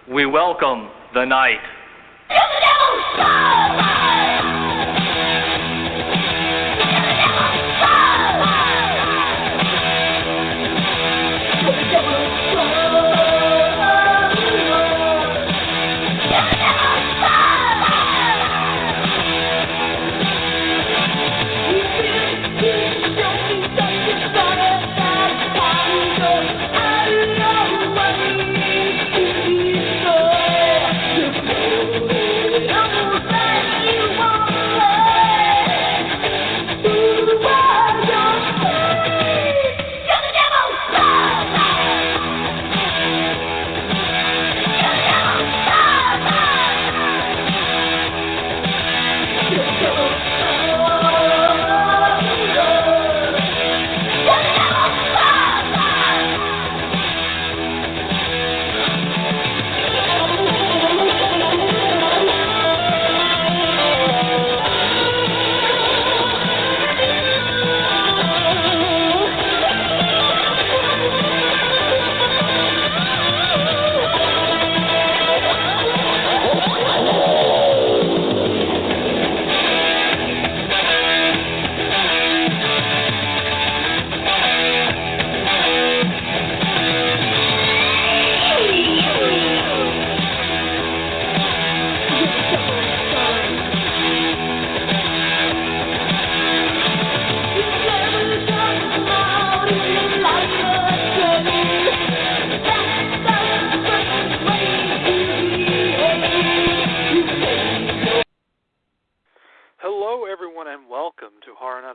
we welcome the night.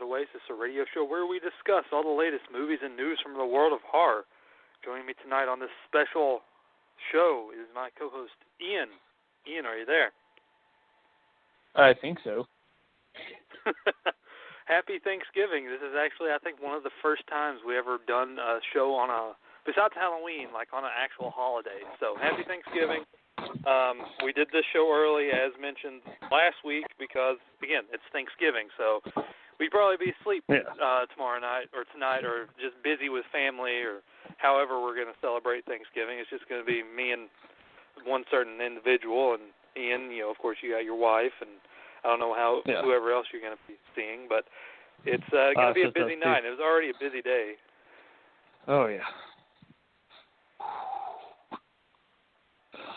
Oasis, a radio show where we discuss all the latest movies and news from the world of horror. Joining me tonight on this special show is my co-host, Ian. Ian, are you there? I think so. Happy Thanksgiving. This is actually, I think, one of the first times we ever done a show on besides Halloween, like on an actual holiday. So, happy Thanksgiving. We did this show early, as mentioned last week, because, again, it's Thanksgiving. So, we'd probably be asleep tomorrow night or tonight, or just busy with family, or however we're going to celebrate Thanksgiving. It's just going to be me and one certain individual, and Ian, of course, you got your wife, and I don't know whoever else you're going to be seeing, but it's going to be a busy night. It was already a busy day. Oh, yeah.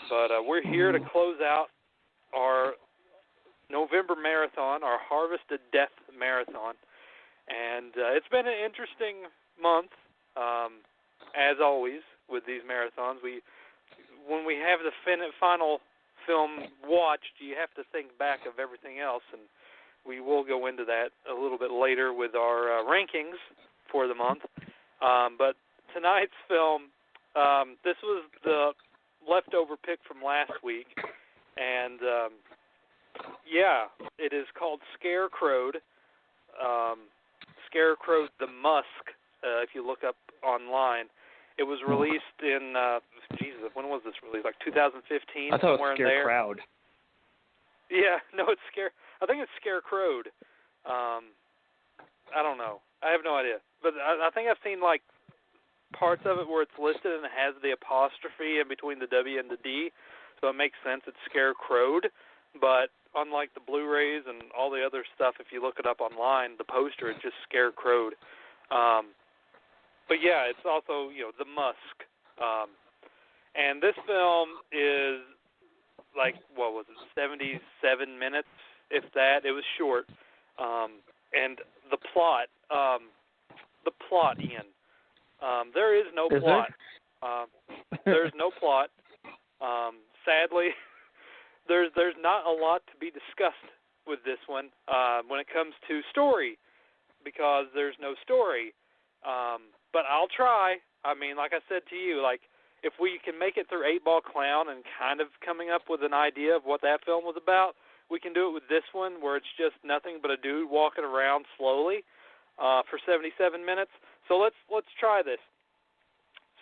But we're here to close out our November marathon, our Harvest of Death marathon. And it's been an interesting month, as always, with these marathons. When we have the final film watched, you have to think back of everything else, and we will go into that a little bit later with our rankings for the month. But tonight's film, this was the leftover pick from last week, and it is called Scarecrowd. Scarecrowd the Musk, if you look up online. It was released in, when was this released? Like 2015, I thought somewhere it was Scarecrowd. Yeah, no, I think it's Scarecrowd. I don't know. I have no idea. But I think I've seen, like, parts of it where it's listed and it has the apostrophe in between the W and the D, so it makes sense. It's Scarecrowd. But unlike the Blu-rays and all the other stuff, if you look it up online, the poster is just Scarecrowd. But yeah, it's also, the Musk. And this film is like, 77 minutes, if that. It was short. And the plot, Ian. There is no plot. There's no plot. Sadly, there's not a lot to be discussed with this one when it comes to story, because there's no story. But I'll try. I mean, like I said to you, like, if we can make it through 8-Ball Clown and kind of coming up with an idea of what that film was about, we can do it with this one, where it's just nothing but a dude walking around slowly for 77 minutes. So let's try this.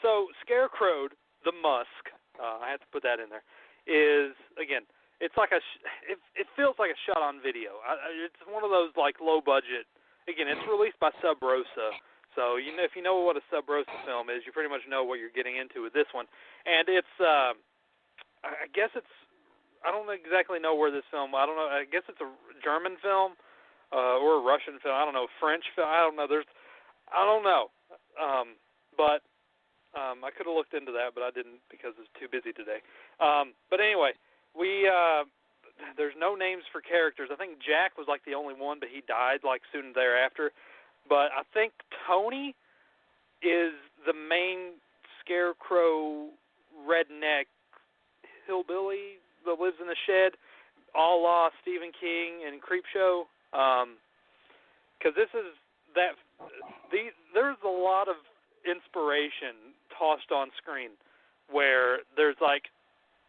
So Scarecrowd, the Musk, I had to put that in there, is, again, it's like it feels like a shot on video. It's one of those, like, low budget. Again, it's released by Sub Rosa. So, if you know what a Sub Rosa film is, you pretty much know what you're getting into with this one. And it's I guess it's, I don't exactly know where this film, I don't know, I guess it's a German film or a Russian film, I don't know, French film, I don't know, I don't know, but I could have looked into that, but I didn't because I was too busy today. But anyway, there's no names for characters. I think Jack was like the only one, but he died like soon thereafter. But I think Tony is the main scarecrow redneck hillbilly that lives in the shed, a la Stephen King and Creepshow. Because there's a lot of inspiration tossed on screen where there's like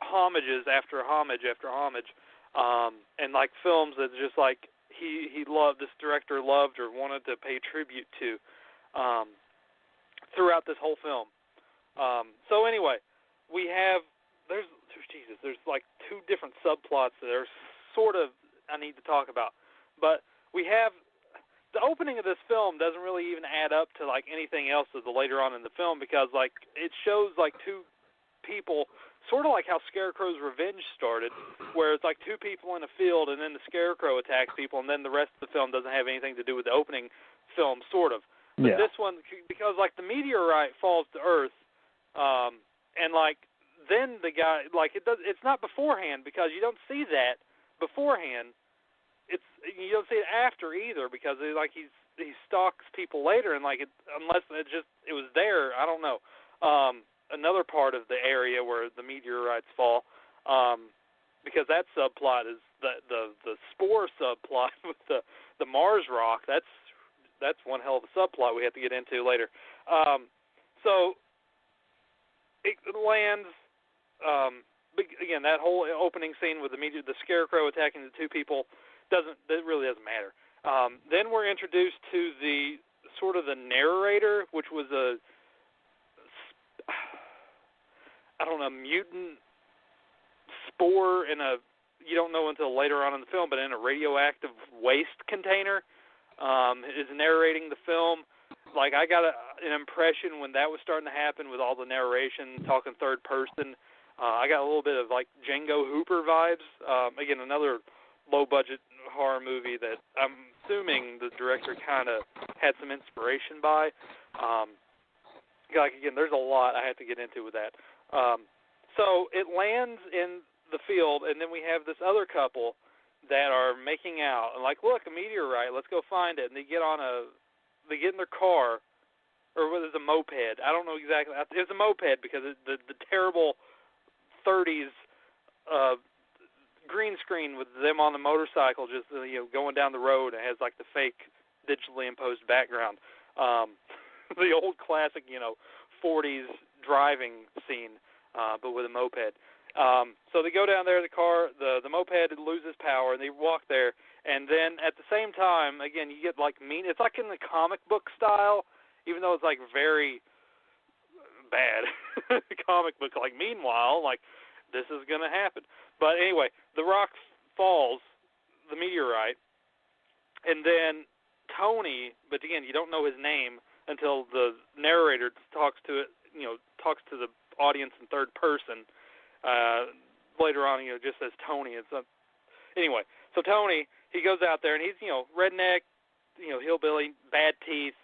homages after homage after homage, and like films that just like he loved, this director loved or wanted to pay tribute to throughout this whole film. So anyway, we have there's like two different subplots that are sort of I need to talk about, but we have the opening of this film doesn't really even add up to like anything else of the later on in the film, because like it shows like two people, sort of like how Scarecrow's Revenge started, where it's like two people in a field and then the Scarecrow attacks people, and then the rest of the film doesn't have anything to do with the opening film, sort of. But this one, because like the meteorite falls to Earth, and like then the guy, like it's not beforehand, because you don't see that beforehand. You don't see it after either, because he stalks people later, and like unless it was there, I don't know. Another part of the area where the meteorites fall, because that subplot is the spore subplot with the Mars rock. That's one hell of a subplot we have to get into later. So it lands. Again, that whole opening scene with the Scarecrow attacking the two people. It really doesn't matter. Then we're introduced to the sort of the narrator, which was a mutant spore you don't know until later on in the film, but in a radioactive waste container, is narrating the film. Like I got an impression when that was starting to happen with all the narration, talking third person. I got a little bit of like Django Hooper vibes. Again, another low-budget horror movie that I'm assuming the director kind of had some inspiration by. Like again, there's a lot I have to get into with that. So it lands in the field, and then we have this other couple that are making out. And like, look, a meteorite, let's go find it. And they get in their car, or whether it's a moped. I don't know exactly. It's a moped because the terrible 30s green screen with them on the motorcycle just going down the road, and has like the fake digitally imposed background, the old classic 40s driving scene, but with a moped. So they go down there, the car, the moped loses power, and they walk there, and then at the same time, again, you get like it's like in the comic book style, even though it's like very bad comic book, like meanwhile, like this is going to happen. But anyway, the rock falls, the meteorite, and then Tony, but again, you don't know his name until the narrator talks to the audience in third person. Later on, just says Tony. Anyway, so Tony, he goes out there, and he's, redneck, hillbilly, bad teeth,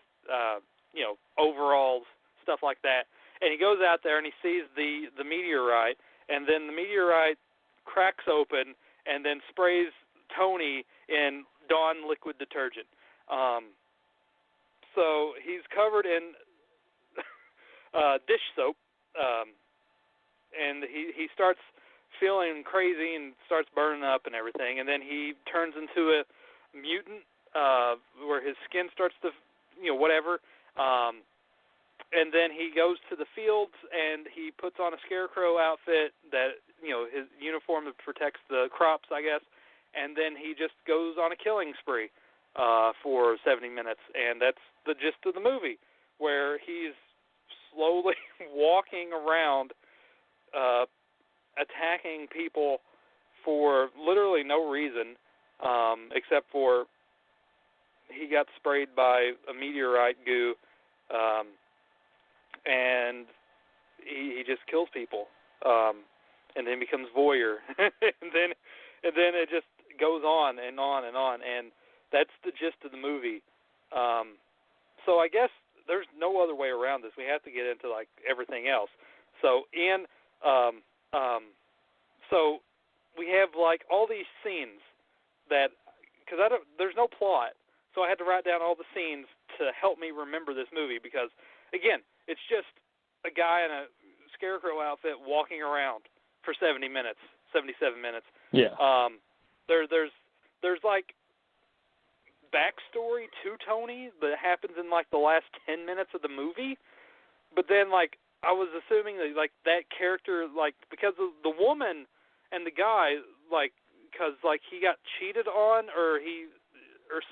overalls, stuff like that. And he goes out there, and he sees the meteorite, and then the meteorite cracks open and then sprays Tony in Dawn liquid detergent. So he's covered in dish soap, and he starts feeling crazy and starts burning up and everything, and then he turns into a mutant where his skin starts to, whatever, and then he goes to the fields and he puts on a Scarecrow outfit that, his uniform that protects the crops, I guess, and then he just goes on a killing spree for 70 minutes, and that's the gist of the movie, where he's slowly walking around attacking people for literally no reason, except for he got sprayed by a meteorite goo, and he just kills people. and then becomes voyeur, and then it just goes on and on and on, and that's the gist of the movie. So I guess there's no other way around this. We have to get into like everything else. So so we have like all these scenes that, because there's no plot, so I had to write down all the scenes to help me remember this movie, because again, it's just a guy in a Scarecrow outfit walking around for 77 minutes. Yeah. There's like backstory to Tony that happens in like the last 10 minutes of the movie, but then like I was assuming that like that character, like because of the woman and the guy, like because like he got cheated on or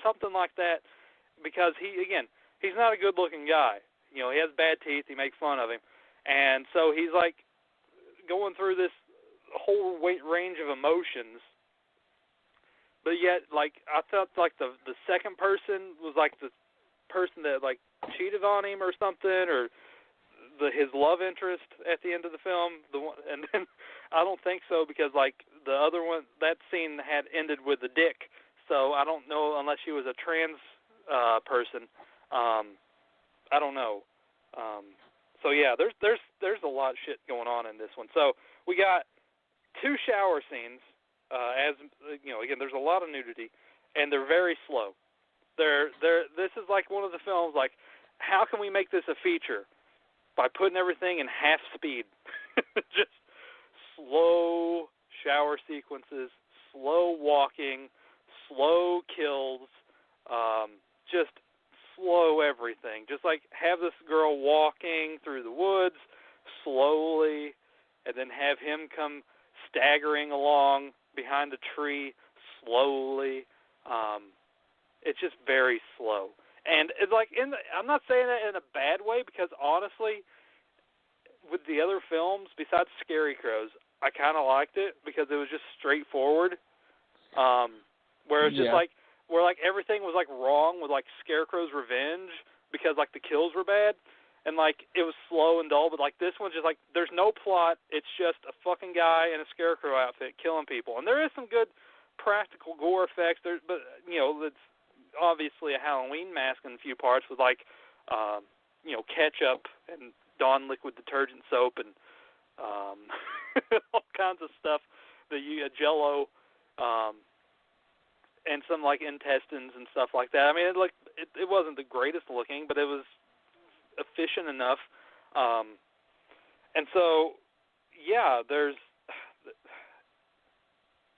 something like that, because he's not a good looking guy. You know, he has bad teeth, he makes fun of him, and so he's like going through this whole range of emotions. But yet, like, I felt like the second person was like the person that like cheated on him or something, or his love interest at the end of the film. And then I don't think so, because like the other one, that scene had ended with a dick. So I don't know unless she was a trans person. I don't know. So yeah, there's a lot of shit going on in this one. So we got 2 shower scenes. As you know, again, there's a lot of nudity, and they're very slow. This is like one of the films. Like, how can we make this a feature? By putting everything in half speed. Just slow shower sequences, slow walking, slow kills, just slow everything. Just like have this girl walking through the woods slowly, and then have him come staggering along behind a tree slowly. It's just very slow. And it's like I'm not saying that in a bad way, because honestly, with the other films besides Scarecrows, I kind of liked it because it was just straightforward. Where it's just like where like everything was like wrong with like Scarecrow's revenge because like the kills were bad, and like it was slow and dull. But like this one's just like there's no plot. It's just a fucking guy in a Scarecrow outfit killing people, and there is some good practical gore effects there, but you know it's obviously a Halloween mask in a few parts with like you know, ketchup and Dawn liquid detergent soap and all kinds of stuff that Jell-O and some like intestines and stuff like that. I mean, it wasn't the greatest looking, but it was efficient enough. And so yeah,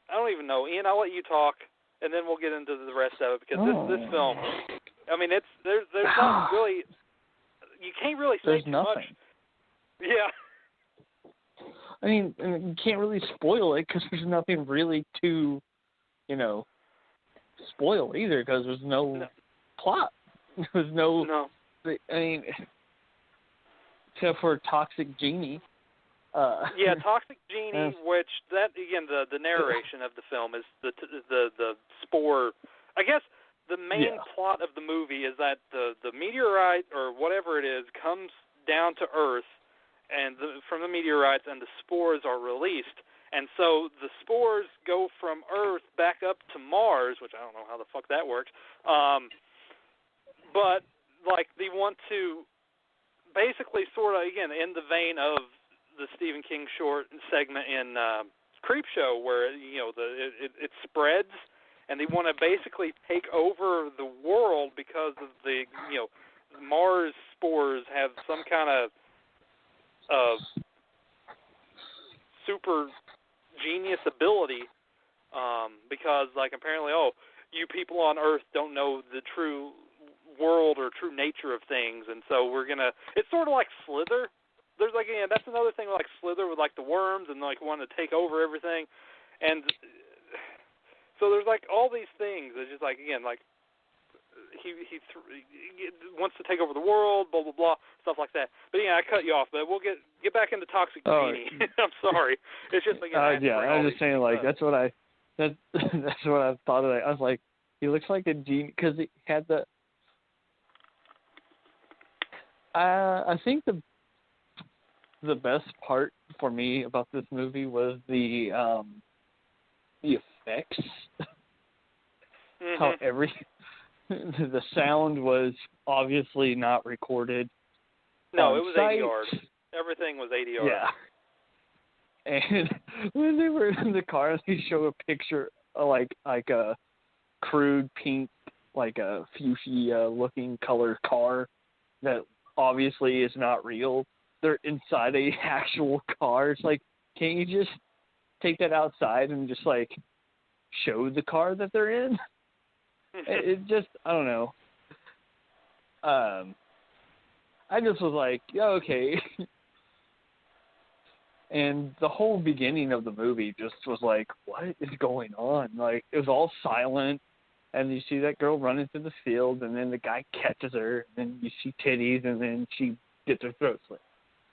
I don't even know. Ian, I'll let you talk, and then we'll get into the rest of it, because this film, I mean, there's not really, you can't really say there's too nothing. much. Yeah. I mean, you can't really spoil it because there's nothing really to, you know, spoil either, because there's no plot. There's no. I mean, except for Toxic Genie. Yeah, Toxic Genie, which that again, the narration of the film is the spore. I guess the main plot of the movie is that the meteorite or whatever it is comes down to Earth, and from the meteorites, and the spores are released, and so the spores go from Earth back up to Mars, which I don't know how the fuck that works. But like they want to basically sort of again in the vein of the Stephen King short segment in Creepshow, where you know it spreads, and they want to basically take over the world because of the Mars spores have some kind of super genius ability, because like apparently you people on Earth don't know the true world or true nature of things, and so it's sort of like Slither. There's like that's another thing like Slither with like the worms and like wanting to take over everything, and so there's like all these things. It's just like like he wants to take over the world, blah blah blah, stuff like that. But I cut you off. But we'll get back into Toxic Genie. I'm sorry. It's just like I was just saying like that's what I thought of. I was like, he looks like a genie because he had the. I think the best part for me about this movie was the effects. How the sound was obviously not recorded. No, it was site. ADR. Everything was ADR. Yeah. And when they were in the car, they show a picture of like a crude pink, like a fuchsia looking colored car that obviously is not real. They're inside a actual car. It's like, can't you just take that outside and just like show the car that they're in? It just, I don't know. I just was like, yeah, okay. And the whole beginning of the movie just was like, what is going on? Like, it was all silent, and you see that girl running through the field, and then the guy catches her, and then you see titties, and then she gets her throat slit.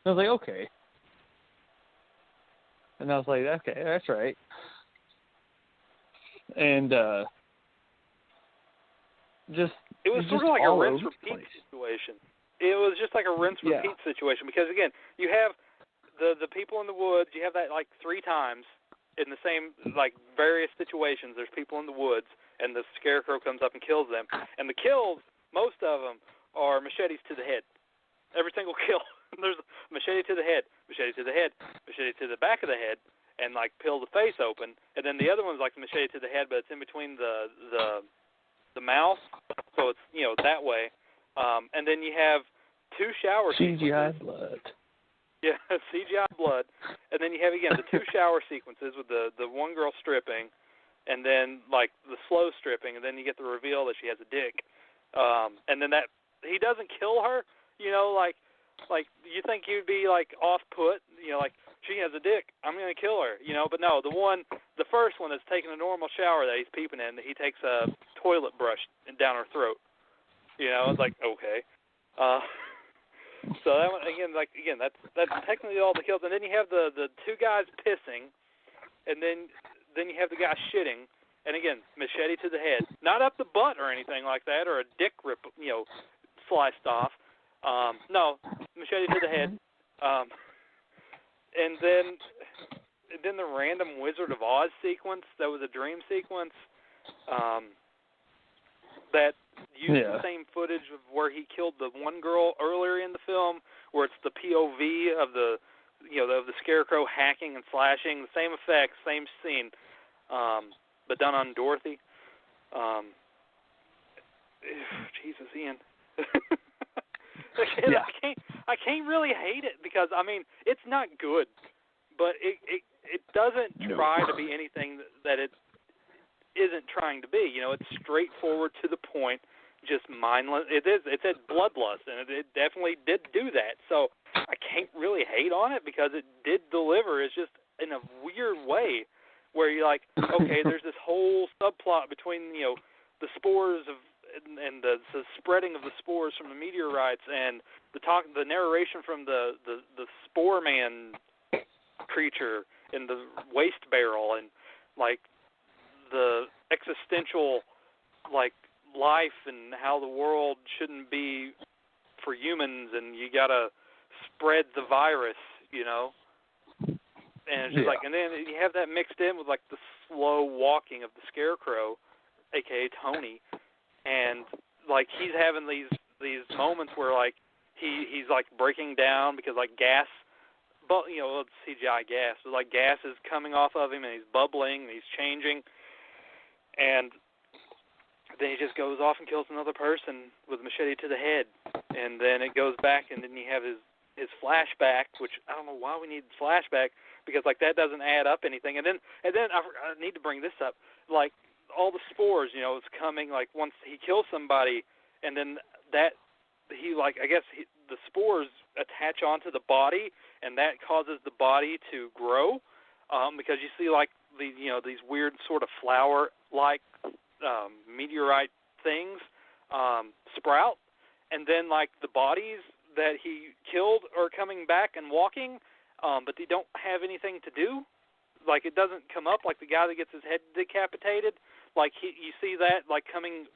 And I was like, okay. And I was like, okay, that's right. And it was sort of like a rinse-repeat situation. It was just like a rinse-repeat situation because, again, you have the people in the woods. You have that like 3 times in the same like various situations. There's people in the woods, and the Scarecrow comes up and kills them. And the kills, most of them, are machetes to the head. Every single kill, there's machete to the head, machete to the head, machete to the back of the head, and like peel the face open. And then the other one's like the machete to the head, but it's in between the mouth, so it's that way. And then you have 2 shower sequences. CGI blood. Yeah, CGI blood. And then you have, again, the 2 shower sequences with the one girl stripping and then, like, the slow stripping, and then you get the reveal that she has a dick. And then that he doesn't kill her, like you think you'd be, like, off-put, like, she has a dick, I'm going to kill her, But no, the first one that's taking a normal shower that he's peeping in, he takes a toilet brush down her throat. It's like, okay. So that one, again, that's technically all the kills. And then you have the 2 guys pissing, and then you have the guy shitting. And again, machete to the head, not up the butt or anything like that, or a dick rip, sliced off. No, machete to the head. And then the random Wizard of Oz sequence that was a dream sequence. That used the same footage of where he killed the one girl earlier in the film, where it's the POV of the Scarecrow hacking and slashing, the same effects, same scene, but done on Dorothy. Jesus, Ian. I can't really hate it because it's not good, but it doesn't try to be anything that it isn't trying to be. It's straightforward to the point, just mindless. It's a bloodlust, and it definitely did do that. So I can't really hate on it because it did deliver. It's just in a weird way where you're like, okay, there's this whole subplot between the spores of and the spreading of the spores from the meteorites and the narration from the spore man creature in the waste barrel and like the existential like life and how the world shouldn't be for humans and you gotta spread the virus, and it's just like, and then you have that mixed in with like the slow walking of the Scarecrow, aka Tony, and like he's having these moments where like he's like breaking down because like gas, but it's CGI gas, but like gas is coming off of him and he's bubbling and he's changing, and then he just goes off and kills another person with a machete to the head, and then it goes back, and then you have his flashback, which I don't know why we need flashback because like that doesn't add up anything, and then I need to bring this up, like all the spores, it's coming like once he kills somebody, and then that he like I guess the spores attach onto the body, and that causes the body to grow, because you see like these weird sort of flower like meteorite things sprout, and then like the bodies that he killed are coming back and walking, but they don't have anything to do. Like it doesn't come up like the guy that gets his head decapitated. Like you see that like coming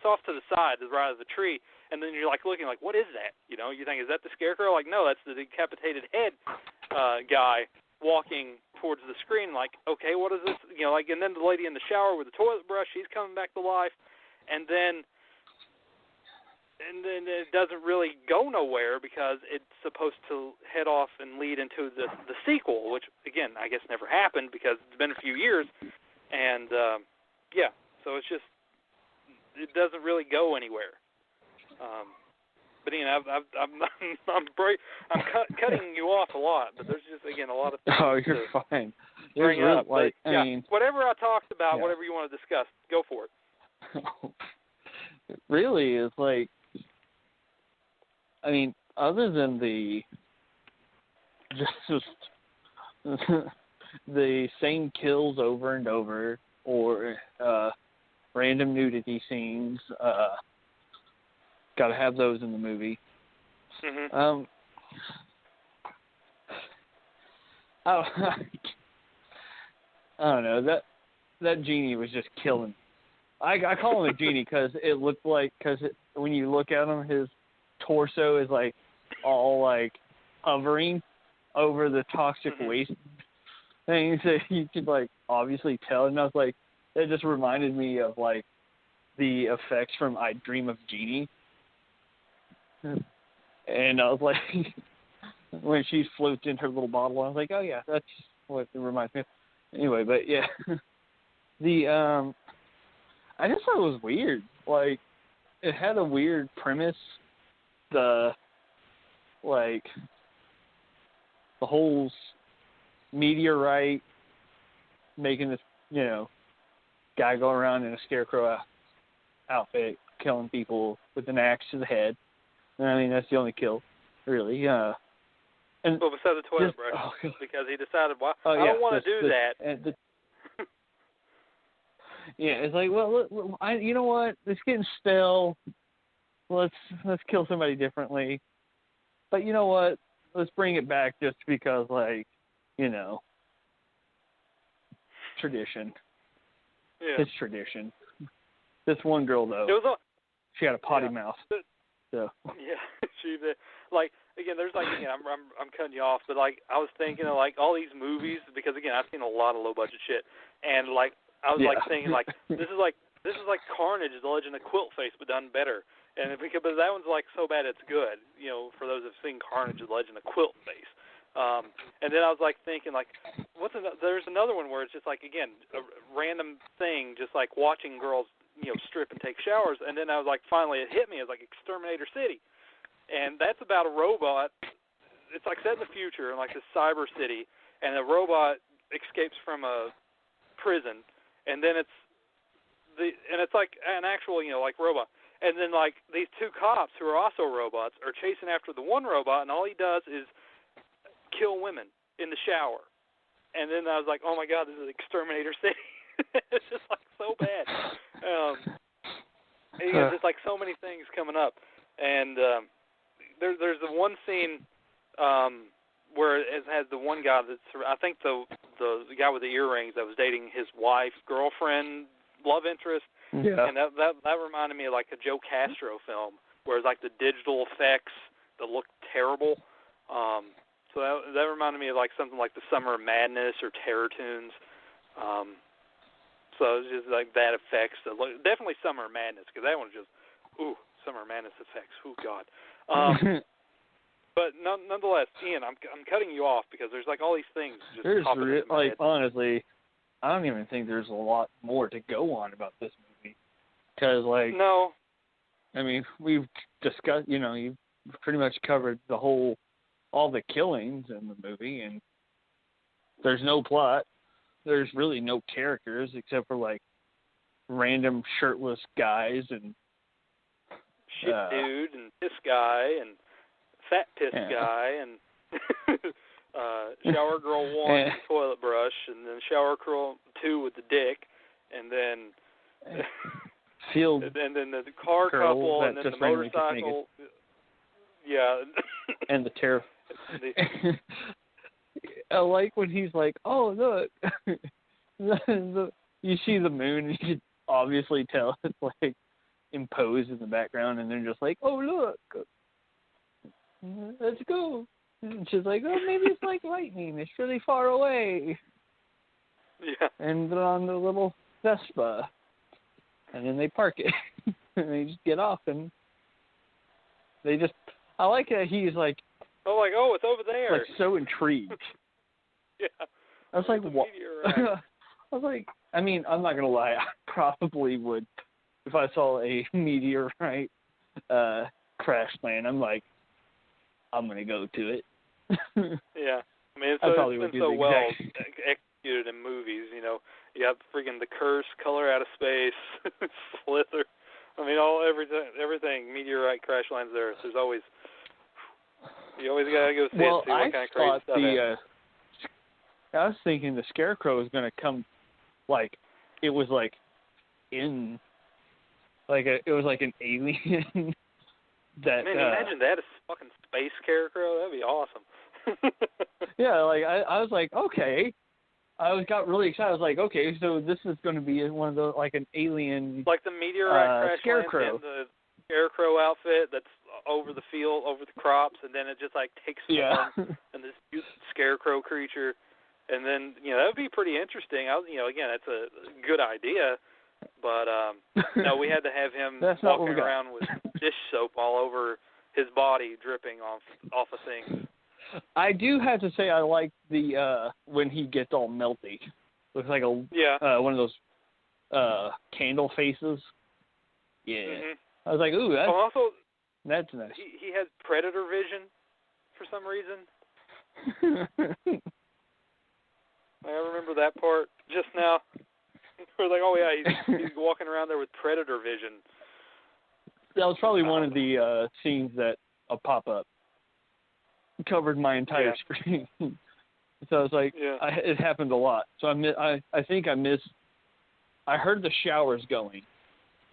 It's off to the side, right of the tree, and then you're like looking like, what is that? You know, you think, is that the Scarecrow? Like, no, that's the decapitated head guy walking towards the screen. Like, okay, what is this? You know, like, and then the lady in the shower with the toilet brush, she's coming back to life, and then it doesn't really go nowhere because it's supposed to head off and lead into the sequel, which, again, I guess never happened because it's been a few years. And, so it's just, it doesn't really go anywhere. But, you know, I'm cutting you off a lot, but there's just, again, a lot of things you're fine. Bring up. Like, but, I mean, whatever I talked about, whatever you want to discuss, go for it. It really is like, I mean, other than the the same kills over and over, or random nudity scenes, got to have those in the movie. Mm-hmm. I don't know, that genie was just killing. I call him a genie because it looked like, when you look at him, his torso is like all like hovering over the toxic waste things that you could like obviously tell. And I was like, it just reminded me of like the effects from I Dream of Jeannie. And I was like, when she floats in her little bottle, I was like, oh yeah, that's what it reminds me of. Anyway, but yeah, I just thought it was weird. Like, it had a weird premise. The whole meteorite making this, you know, guy go around in a Scarecrow outfit, killing people with an axe to the head. And I mean, that's the only kill, really. And well, besides the toilet brush, because he decided, well, I don't want to do that. Yeah, it's like, well, you know what? It's getting stale. Let's kill somebody differently. But you know what? Let's bring it back just because, like, you know, tradition. Yeah. It's tradition. This one girl, though, she had a potty mouth. So. Yeah, she did. Like, again, there's like, again, I'm cutting you off, but like, I was thinking of like all these movies because again, I've seen a lot of low budget shit, and like, I was like thinking like, this is like Carnage, The Legend of Quilt Face, but done better. And but that one's like so bad it's good, you know, for those who've seen Carnage, The Legend of Quilt Face. And then I was like thinking like, there's another one where it's just like, again, a random thing, just like watching girls, you know, strip and take showers. And then I was like, finally it hit me. It was like Exterminator City, and that's about a robot. It's like set in the future in like this cyber city, and a robot escapes from a prison, and then it's like an actual, you know, like robot. And then, like, these two cops who are also robots are chasing after the one robot, and all he does is kill women in the shower. And then I was like, oh, my God, this is Exterminator City. It's just, like, so bad. There's just, like, so many things coming up. And there's the one scene where it has the one guy that's, I think the guy with the earrings that was dating his wife, girlfriend, love interest. Yeah. And that reminded me of like a Joe Castro film, where it's like the digital effects that look terrible. So that reminded me of like something like the Summer of Madness or Terror Tunes. So it's just like that effects that look, definitely Summer of Madness, because that one's just Summer of Madness effects. Oh God. But nonetheless, Ian, I'm cutting you off because there's like all these things just popping in my head. Honestly, I don't even think there's a lot more to go on about this movie. Because, like, no. I mean, we've discussed, you know, you've pretty much covered all the killings in the movie, and there's no plot. There's really no characters except for, like, random shirtless guys and shit dude and piss guy and fat piss guy and shower girl 1 with the toilet brush, and then shower girl 2 with the dick, and then and then the car couple, and then the motorcycle. Yeah. And the terror. I like when he's like, oh, look. You see the moon, and you can obviously tell it's like imposed in the background, and they're just like, oh, look, let's go. And she's like, oh, maybe it's like lightning. It's really far away. Yeah. And they're on the little Vespa. And then they park it. And they just get off, and they just, I like that he's like, oh, it's over there. Like, so intrigued. Yeah. I was like, what? Meteorite. I was like, I mean, I'm not going to lie. I probably would, if I saw a meteorite crash land, I'm like, I'm going to go to it. Yeah. I mean, it's been so well executed in movies, you know. You have freaking The Curse, Color Out of Space, Slither. I mean, everything, meteorite crash lands there. There's always, you always got to go see it, see what kind of crazy stuff happens. I was thinking the Scarecrow was going to come, like, it was like in, like, it was like an alien that. Man, imagine that, a fucking space Scarecrow. That'd be awesome. Yeah, like, I was like, okay. Got really excited. I was like, okay, so this is going to be one of the, like, an alien. Like the meteorite crash Scarecrow. lands in the Scarecrow outfit that's over the field, over the crops, and then it just, like, takes form and this cute Scarecrow creature. And then, you know, that would be pretty interesting. Again, that's a good idea. But, no, we had to have him walking around with dish soap all over his body, dripping off of things. I do have to say I like the when he gets all melty. Looks like one of those candle faces. Yeah. Mm-hmm. I was like, ooh, that's nice. He has predator vision for some reason. I remember that part just now. We're like, oh yeah, he's walking around there with predator vision. That was probably one of the scenes that pop up. Covered my entire screen. So I was like, it happened a lot. So I think I missed. I heard the showers going,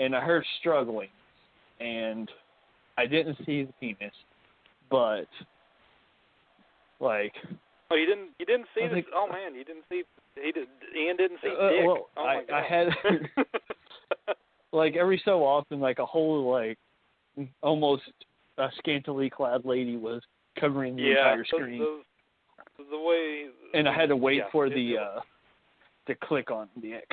and I heard struggling, and I didn't see the penis, but like. Oh, you didn't see this? Oh man, you didn't see. Ian didn't see dick. Well, I had like every so often, like a whole like almost a scantily clad lady was covering the entire screen. The way. And I had to wait for the to click on the X.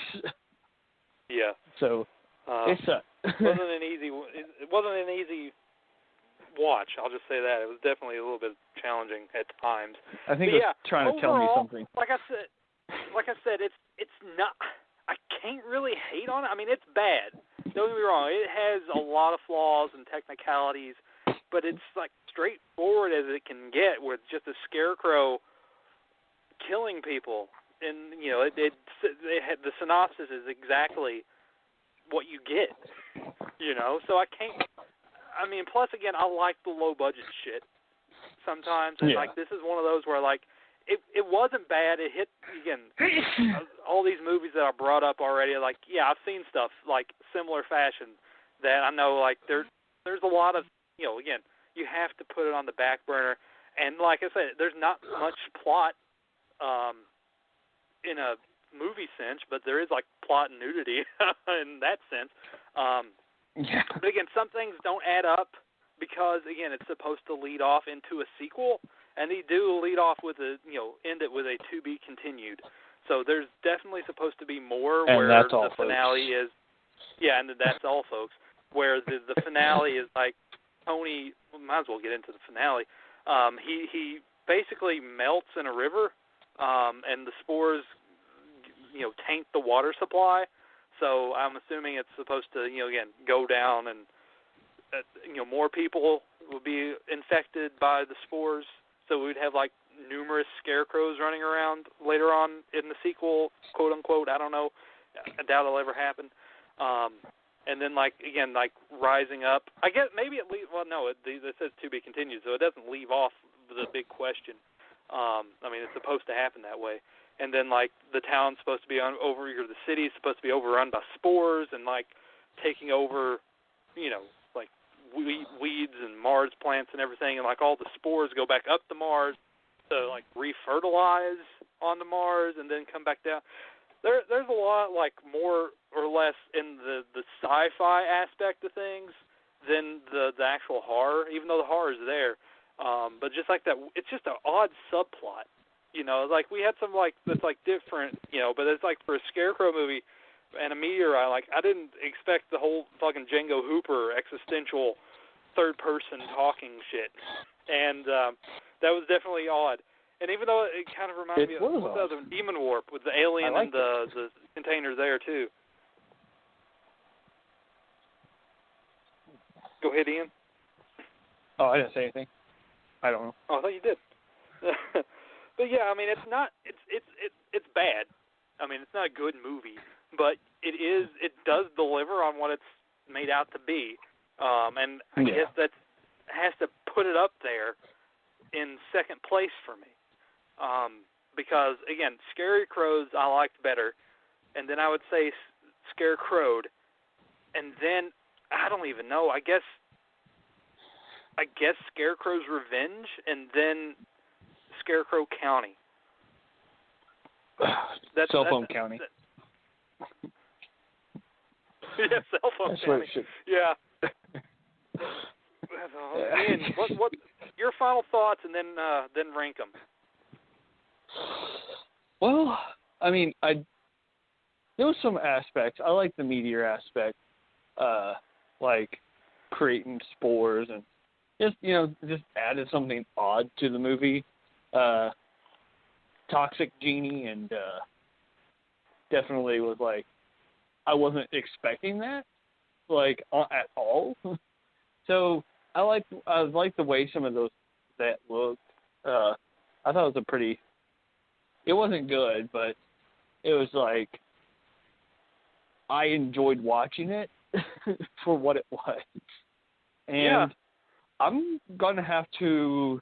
Yeah. So it sucked. It wasn't an easy watch. I'll just say that it was definitely a little bit challenging at times. I think it was trying to tell me something. Like I said, it's not. I can't really hate on it. I mean, it's bad. Don't get me wrong. It has a lot of flaws and technicalities, but it's like straightforward as it can get, with just a Scarecrow killing people, and you know, the synopsis is exactly what you get. You know, so I can't. I mean, plus again, I like the low budget shit sometimes, and like this is one of those where like it wasn't bad. It hit again. All these movies that I brought up already, like I've seen stuff like similar fashion that I know like there's a lot of, you know, again, you have to put it on the back burner, and like I said, there's not much plot in a movie sense, but there is like plot and nudity in that sense. But again, some things don't add up because again, it's supposed to lead off into a sequel, and they do lead off with end it with a to be continued. So there's definitely supposed to be more, and where that's the all, finale is. Yeah, and that's all, folks. Where the finale is like Tony. Might as well get into the finale. He basically melts in a river, and the spores, taint the water supply. So I'm assuming it's supposed to, again, go down, and more people will be infected by the spores. So we'd have like numerous Scarecrows running around later on in the sequel, quote unquote. I don't know. I doubt it'll ever happen. And then rising up. I guess maybe it says to be continued, so it doesn't leave off the big question. I mean, it's supposed to happen that way. And then the town's supposed to be the city's supposed to be overrun by spores and taking over, weeds and Mars plants and everything, and all the spores go back up to Mars to refertilize onto Mars and then come back down. there's a lot like more or less in the sci-fi aspect of things than the actual horror, even though the horror is there. But just like that, it's just an odd subplot. Like we had some like that's like different, but it's like for a Scarecrow movie and a meteorite, like I didn't expect the whole fucking Django Hooper existential third-person talking shit, and that was definitely odd. And even though it kind of reminded me of the Demon Warp with the alien and the container there too. Go ahead, Ian. Oh, I didn't say anything. I don't know. Oh, I thought you did. But yeah, I mean, it's not. It's bad. I mean, it's not a good movie, but it does deliver on what it's made out to be. And I guess that has to put it up there in second place for me. Because again, Scarecrows I liked better, and then I would say Scarecrowed, and then I don't even know. I guess Scarecrow's Revenge, and then Scarecrow County. Cell Phone County. Yeah, Cell Phone County. Yeah. Ian, what your final thoughts, and then rank them. Well, I mean, there was some aspects. I like the meteor aspect, like creating spores and just added something odd to the movie. Toxic Genie, and definitely was like, I wasn't expecting that, like at all. So I like the way some of those that looked. I thought it was it wasn't good, but it was like I enjoyed watching it for what it was. And I'm gonna have to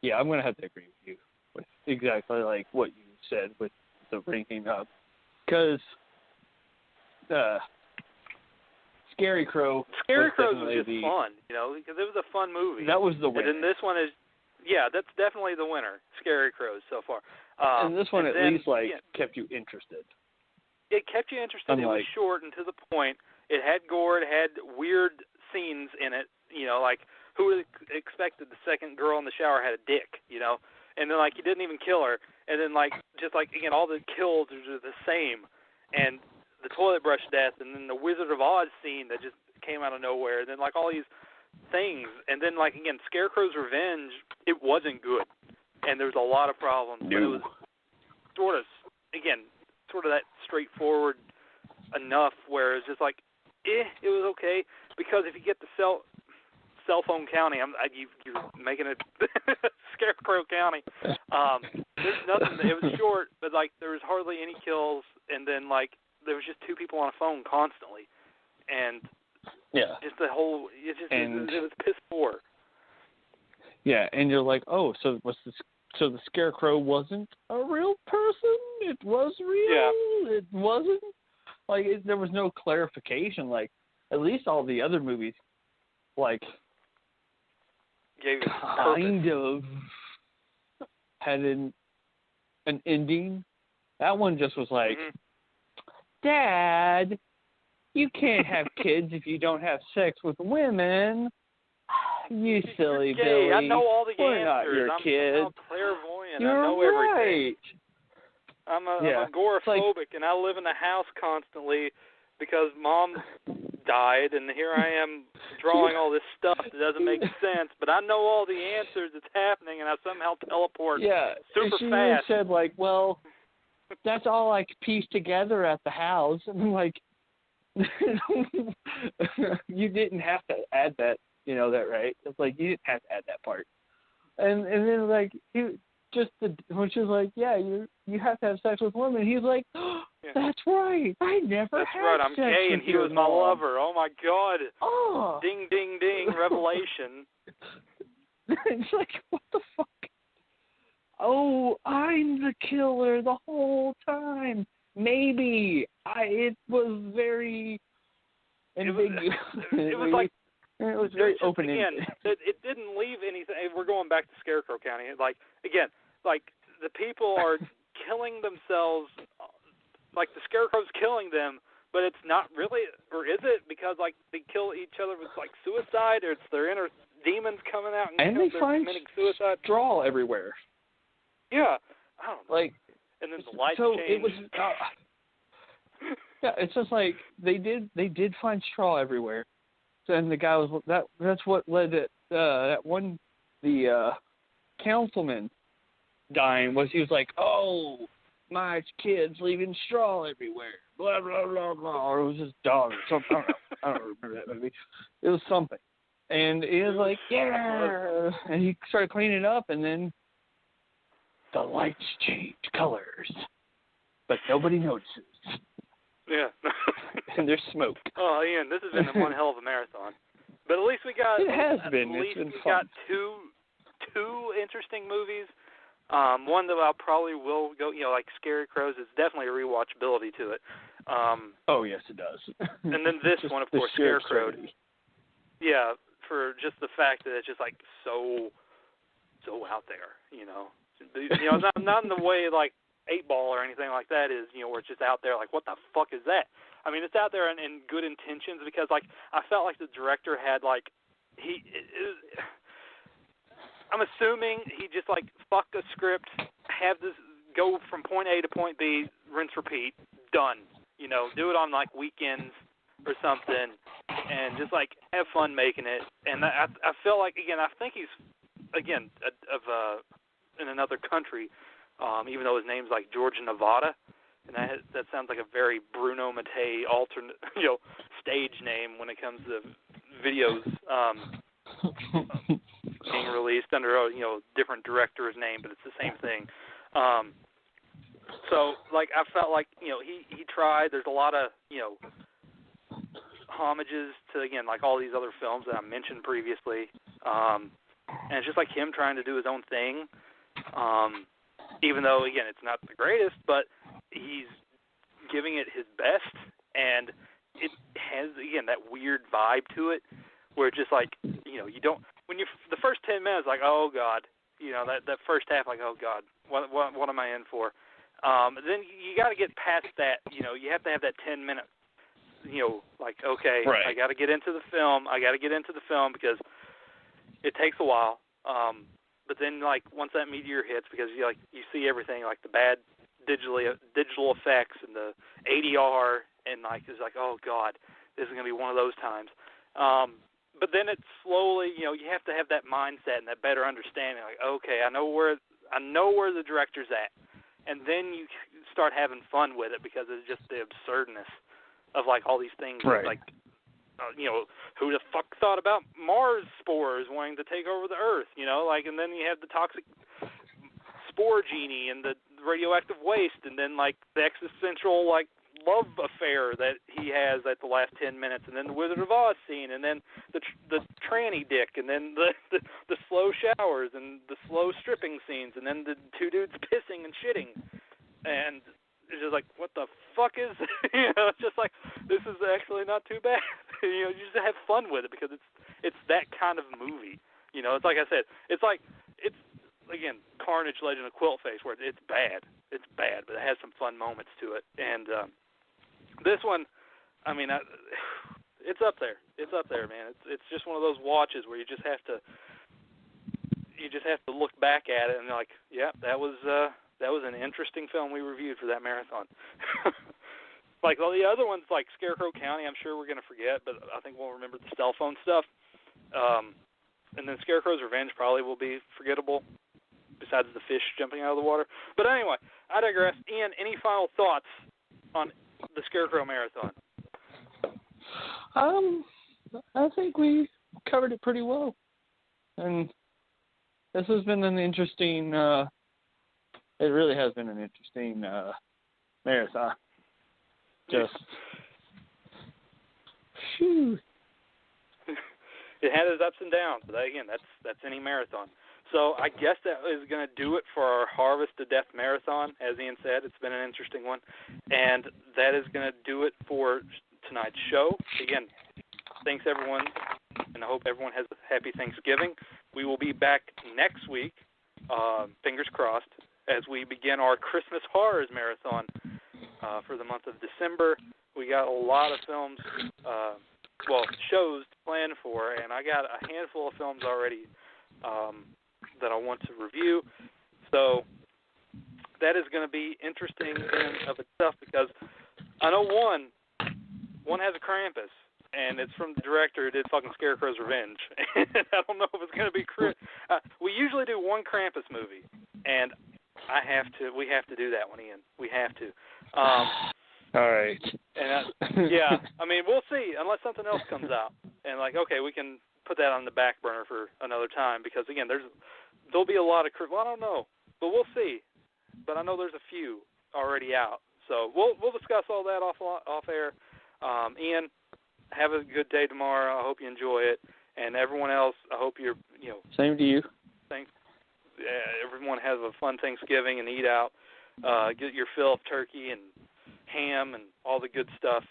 agree with you with exactly like what you said with the ranking up, because Scarecrows was just fun, because it was a fun movie. That was the winner. And then this one is, that's definitely the winner, Scarecrows so far. And this one least kept you interested. It kept you interested. It was short and to the point. It had gore. It had weird scenes in it. Like who would have expected the second girl in the shower had a dick? And then you didn't even kill her. And then again, all the kills are the same. And the toilet brush death, and then the Wizard of Oz scene that just came out of nowhere. And then all these things. And then again, Scarecrow's Revenge, it wasn't good. And there was a lot of problems. No. But it was sort of that straightforward enough where it's just it was okay, because if you get the Cell Phone County, you're making it Scarecrow County. There's nothing. It was short, but there was hardly any kills, and then there was just two people on a phone constantly, and just the whole. It was piss poor. Yeah, and you're like, oh, so the Scarecrow wasn't a real person? It was real? Yeah. It wasn't? There was no clarification. At least all the other movies, gave it kind of had an ending. That one just was Dad, you can't have kids if you don't have sex with women. You silly Billy. I know all the We're answers. not your kids. I'm clairvoyant. You're I know right. everything. I'm agoraphobic, and I live in a house constantly because Mom died, and here I am drawing all this stuff that doesn't make sense. But I know all the answers that's happening, and I somehow teleport super she fast. She said, well, that's all I could piece together at the house. And I'm you didn't have to add that, that, right? It's you didn't have to add that part. And then, when she was you have to have sex with women, he's that's right. I never That's had right. I'm sex gay, with and he your was my mom. lover. Oh my God! Oh, Ding, ding, ding! Revelation. It's what the fuck? Oh, I'm the killer the whole time. Maybe it was very ambiguous. It was it was very open-ended. Again, it didn't leave anything. We're going back to Scarecrow County. Again, the people are killing themselves, like the Scarecrow's killing them, but it's not really, or is it? Because like they kill each other with like suicide, or it's their inner demons coming out and they they're find committing suicide. straw everywhere. Yeah, I don't know. Like, and then the lights so change. it was. Yeah, it's just like they did find straw everywhere, and the guy was that's what led to the councilman dying. Was he was like, oh, my kid's leaving straw everywhere, blah blah blah blah, or it was his dog or something. I don't remember that movie. It was something, and he was like, yeah, and he started cleaning it up, and then the lights changed colors, but nobody notices. Yeah. And there's smoke. Oh, Ian, this has been one hell of a marathon. But at least we got. It has been. At least it's been we fun. got two interesting movies. One that I probably will go. Like Scarecrowd is definitely a rewatchability to it. Oh yes, it does. And then this one, of course, Scarecrowd. Absurdity. Yeah, for just the fact that it's just like so out there. Not in the way like 8-Ball or anything like that is, where it's just out there like, what the fuck is that? I mean, it's out there in good intentions because, like, I felt like the director had, like, I'm assuming he just, like, fuck a script, have this go from point A to point B, rinse, repeat, done. Do it on, like, weekends or something and just, like, have fun making it. And I feel like, again, I think he's, again, in another country, even though his name's like George Nevada, and that sounds like a very Bruno Mattei alternate, stage name when it comes to videos being released under a different director's name, but it's the same thing. So like I felt like he tried. There's a lot of homages to again like all these other films that I mentioned previously, and it's just like him trying to do his own thing. Even though, again, it's not the greatest, but he's giving it his best, and it has, again, that weird vibe to it, where it's just like, you don't, when you, the first 10 minutes, like, oh, God, that first half, like, oh, God, what am I in for? Then you got to get past that, you have to have that 10-minute, like, okay, right. I got to get into the film because it takes a while. But then, like, once that meteor hits, because you see everything, like the bad digital effects and the ADR, and like it's like, oh God, this is gonna be one of those times. But then it slowly, you have to have that mindset and that better understanding. Like, okay, I know where the director's at, and then you start having fun with it because it's just the absurdness of like all these things, right. like. Who the fuck thought about Mars spores wanting to take over the Earth, and then you have the toxic spore genie and the radioactive waste, and then, like, the existential, like, love affair that he has at the last 10 minutes, and then the Wizard of Oz scene, and then the tranny dick, and then the slow showers, and the slow stripping scenes, and then the two dudes pissing and shitting, and it's just like, what the fuck is, it's just like, this is actually not too bad. You just have fun with it because it's that kind of movie. It's like I said, it's again, Carnage, Legend of Quiltface, where it's bad, but it has some fun moments to it. And this one, I mean, it's up there. It's up there, man. It's just one of those watches where you just have to look back at it and like, yeah, that was an interesting film we reviewed for that marathon. Like all the other ones, like Scarecrow County, I'm sure we're going to forget, but I think we'll remember the cell phone stuff. And then Scarecrow's Revenge probably will be forgettable, besides the fish jumping out of the water. But anyway, I digress. Ian, any final thoughts on the Scarecrow marathon? I think we covered it pretty well. And this has been an interesting, it really has been an interesting marathon. Just, phew. It had its ups and downs, but again, that's any marathon. So I guess that is going to do it for our Harvest to Death marathon. As Ian said, it's been an interesting one. And that is going to do it for tonight's show. Again, thanks everyone, and I hope everyone has a happy Thanksgiving. We will be back next week, fingers crossed, as we begin our Christmas Horrors Marathon for the month of December. We got a lot of films, shows to plan for, and I got a handful of films already that I want to review. So that is going to be interesting in of itself, because I know one has a Krampus, and it's from the director who did fucking Scarecrow's Revenge. And I don't know if it's going to be we usually do one Krampus movie, and we have to do that one, Ian. We have to. All right. And I mean, we'll see, unless something else comes out. And okay, we can put that on the back burner for another time, because again, there'll be a lot of I don't know, but we'll see. But I know there's a few already out, so we'll discuss all that off air. Ian, have a good day tomorrow. I hope you enjoy it, and everyone else, I hope you're Same to you. Everyone has a fun Thanksgiving and eat out. Get your fill of turkey and ham and all the good stuff.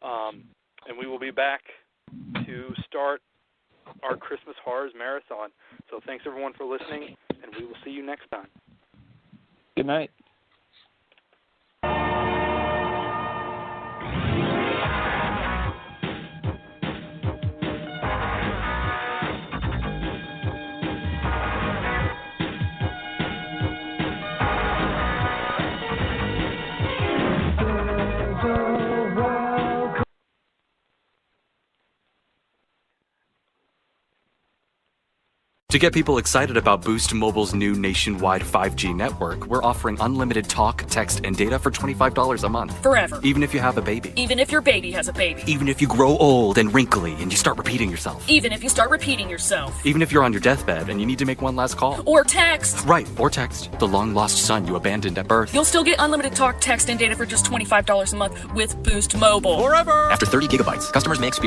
And we will be back to start our Christmas Horrors Marathon. So thanks, everyone, for listening, and we will see you next time. Good night. To get people excited about Boost Mobile's new nationwide 5G network, we're offering unlimited talk, text, and data for $25 a month. Forever. Even if you have a baby. Even if your baby has a baby. Even if you grow old and wrinkly and you start repeating yourself. Even if you start repeating yourself. Even if you're on your deathbed and you need to make one last call. Or text. Right, or text the long-lost son you abandoned at birth. You'll still get unlimited talk, text, and data for just $25 a month with Boost Mobile. Forever! After 30 gigabytes, customers may experience